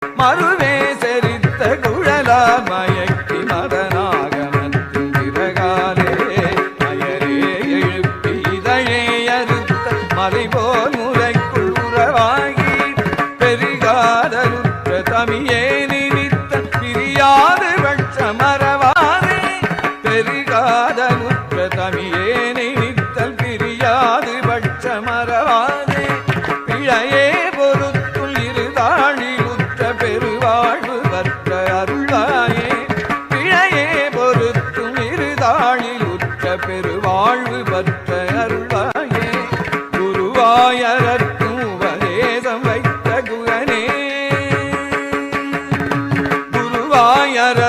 மறுவே செறித்த குழலால் மயக்கி மதனாகமத்தின் பிறகாலே மயரே எழுப்பி இதழே அறுத்த மலைபோல் முறைக்குள் உறவாகி பெருகாதலுற்ற தமியே நினைத்த பிரியாது பட்ச மறவாதே பெருகாதலுற்ற தமியே நினைத்தல் பிரியாது பட்ச மறவாதே பிழையே பொறுத்துள் இருதாழிலுற்ற பெருவாழ்வு பற்ற அருளாயே பிழையே பொறுத்தும் இருதாழிலுற்ற பெருவாழ்வு பற்ற அருளாயே குருவாயரற்றும் உபதேசம் வைத்த குகனே குருவாயர